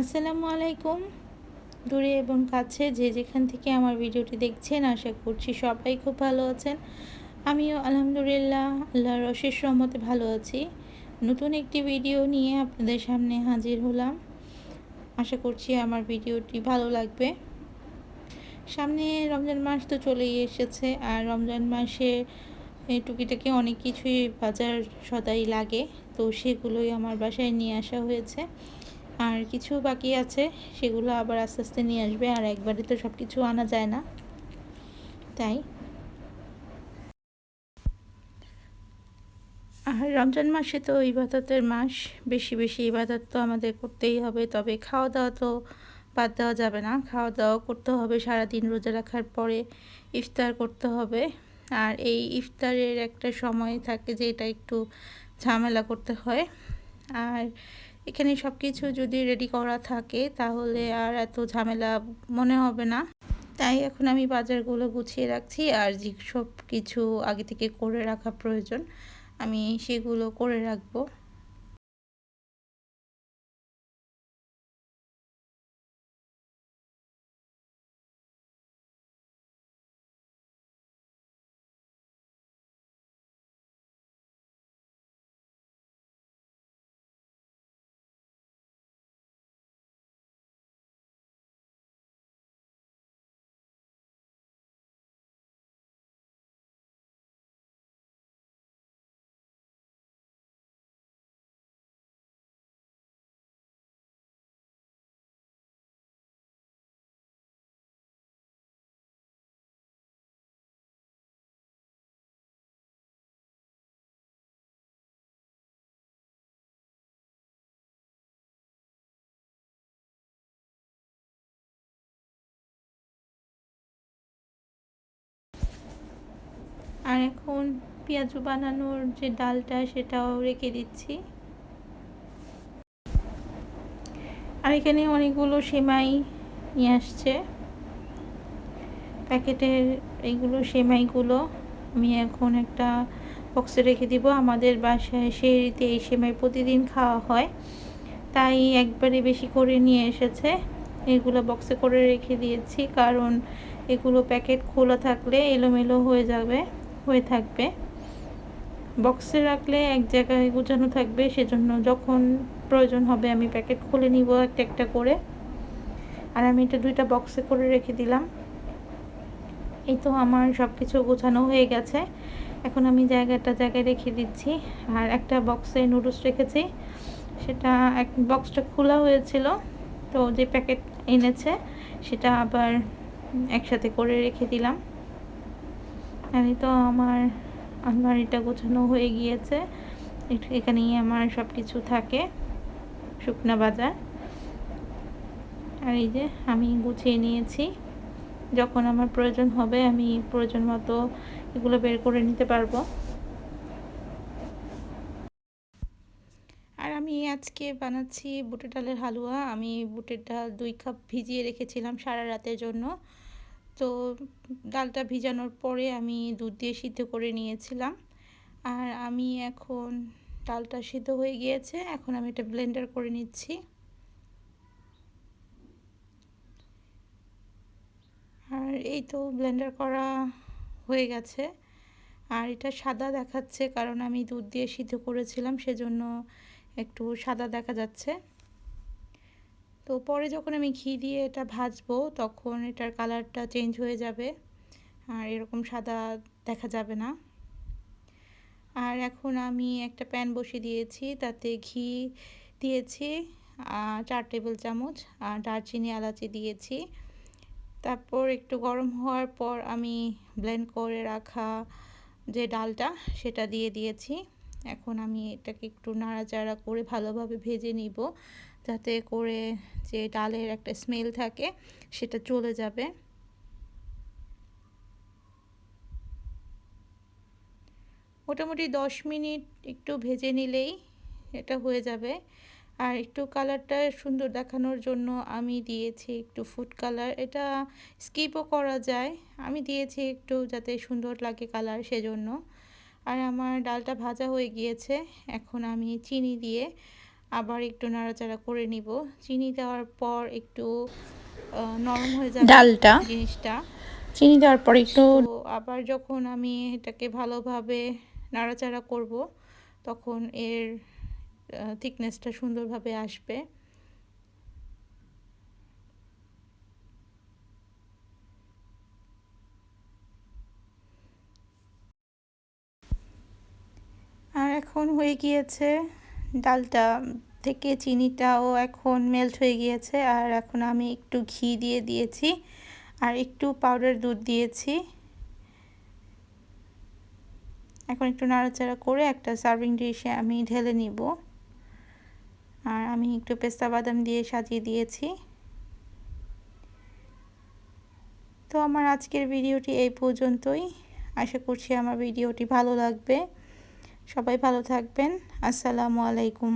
আসসালামু আলাইকুম। দূরে এবং কাছে যে যেখান থেকে আমার ভিডিওটি দেখছেন আশা করছি সবাই খুব ভালো আছেন। আমিও আলহামদুলিল্লাহ আল্লাহর অশেষ রহমতে ভালো আছি। নতুন একটি ভিডিও নিয়ে আপনাদের সামনে হাজির হলাম। আশা করছি আমার ভিডিওটি ভালো লাগবে। সামনে রমজান মাস তো চলেই এসেছে, আর রমজান মাসে টুকিটাকি অনেক কিছুই বাজার সদাই লাগে, তো সেগুলোই আমার বাসায় নিয়ে আসা হয়েছে। আর কিছু বাকি আছে, সেগুলো আবার আস্তে আস্তে নিয়ে আসবে, আর একবারে তো সব কিছু আনা যায় না। তাই আর রমজান মাসে তো ইবাদতের মাস, বেশি বেশি ইবাদত তো আমাদের করতেই হবে। তবে খাওয়া দাওয়া তো বাদ দেওয়া যাবে না, খাওয়া দাওয়া করতে হবে। সারাদিন রোজা রাখার পরে ইফতার করতে হবে। আর এই ইফতারের একটা সময় থাকে যে এটা একটু ঝামেলা করতে হয়। আর এখানে সব কিছু যদি রেডি করা থাকে তাহলে আর এত ঝামেলা মনে হবে না। তাই এখন আমি বাজারগুলো গুছিয়ে রাখছি, আর যে সব কিছু আগে থেকে করে রাখা প্রয়োজন আমি সেগুলো করে রাখবো। আর এখন পেঁয়াজু বানানোর যে ডালটা সেটাও রেখে দিচ্ছি। আর এখানে অনেকগুলো সেমাই নিয়ে আসছে প্যাকেটের। এইগুলো সেমাইগুলো আমি এখন একটা বক্সে রেখে দিব। আমাদের বাসায় সেরিতে এই সেমাই প্রতিদিন খাওয়া হয়, তাই একবারে বেশি করে নিয়ে এসেছে। এগুলো বক্সে করে রেখে দিয়েছি, কারণ এগুলো প্যাকেট খোলা থাকলে এলোমেলো হয়ে থাকবে। বক্সে রাখলে এক জায়গায় গোছানো থাকবে, সেজন্য যখন প্রয়োজন হবে আমি প্যাকেট খুলে নিব একটা একটা করে। আর আমি এটা 2টা বক্সে করে রেখে দিলাম। এই তো আমার সব কিছু গোছানো হয়ে গেছে। এখন আমি জায়গায় রেখে দিচ্ছি। আর একটা বক্সে নুডলস রেখেছি, সেটা এক বক্সটা খোলা হয়েছিল, তো যে প্যাকেট এনেছে সেটা আবার একসাথে করে রেখে দিলাম। আর এই তো আমার আলমারিটা গোছানো হয়ে গিয়েছে। এখানেই আমার সব কিছু থাকে, শুকনা বাজার। আর এই যে আমি গুছিয়ে নিয়েছি, যখন আমার প্রয়োজন হবে আমি প্রয়োজন মতো এগুলো বের করে নিতে পারবো। আর আমি আজকে বানাচ্ছি বুটের ডালের হালুয়া। আমি বুটের ডাল 2 কাপ ভিজিয়ে রেখেছিলাম সারা রাতের জন্য। তো ডালটা ভিজানোর পরে আমি দুধ দিয়ে সিদ্ধ করে নিয়েছিলাম। আর আমি এখন ডালটা সিদ্ধ হয়ে গিয়েছে, এখন আমি এটা ব্লেন্ডার করে নিচ্ছি। আর এই তো ব্লেন্ডার করা হয়ে গেছে। আর এটা সাদা দেখাচ্ছে, কারণ আমি দুধ দিয়ে সিদ্ধ করেছিলাম, সেজন্য একটু সাদা দেখা যাচ্ছে। তো পরে যখন আমি ঘি দিয়ে এটা ভাজবো তখন এটার কালারটা চেঞ্জ হয়ে যাবে, আর এরকম সাদা দেখা যাবে না। আর এখন আমি একটা প্যান বসিয়ে দিয়েছি, তাতে ঘি দিয়েছি 4 টেবিল চামচ, আর দারচিনি এলাচি দিয়েছি। তারপর একটু গরম হওয়ার পর আমি ব্লেন্ড করে রাখা যে ডালটা সেটা দিয়ে দিয়েছি। এখন আমি এটাকে একটু নাড়াচাড়া করে ভালোভাবে ভেজে নিব, যাতে করে যে ডালের একটা স্মেল থাকে সেটা চলে যাবে। মোটামুটি 10 মিনিট একটু ভেজে নিলেই এটা হয়ে যাবে। আর একটু কালারটা সুন্দর দেখানোর জন্য আমি দিয়েছি একটু ফুড কালার, এটা স্কিপও করা যায়, আমি দিয়েছি একটু যাতে সুন্দর লাগে কালার, সেজন্য। আর আমার ডালটা ভাজা হয়ে গিয়েছে, এখন আমি চিনি দিয়ে আবার একটু নাড়াচাড়া করে নিব। চিনি দেওয়ার পর একটু নরম হয়ে যাবে ডালটা, জিনিসটা। চিনি দেওয়ার পর একটু তো আবার যখন আমি এটাকে ভালোভাবে নাড়াচাড়া করব তখন এর থিকনেসটা সুন্দরভাবে আসবে। আর এখন হয়ে গিয়েছে, ডালটা থেকে চিনিটাও এখন মেল্ট হয়ে গিয়েছে। আর এখন আমি একটু ঘি দিয়ে দিয়েছি আর একটু পাউডার দুধ দিয়েছি। এখন একটু নাড়াচাড়া করে একটা সার্ভিং ডিশে আমি ঢেলে নিব। আর আমি একটু পেস্তা বাদাম দিয়ে সাজিয়ে দিয়েছি। তো আমার আজকের ভিডিওটি এই পর্যন্তই। আশা করছি আমার ভিডিওটি ভালো লাগবে। সবাই ভালো থাকবেন। আসসালামু আলাইকুম।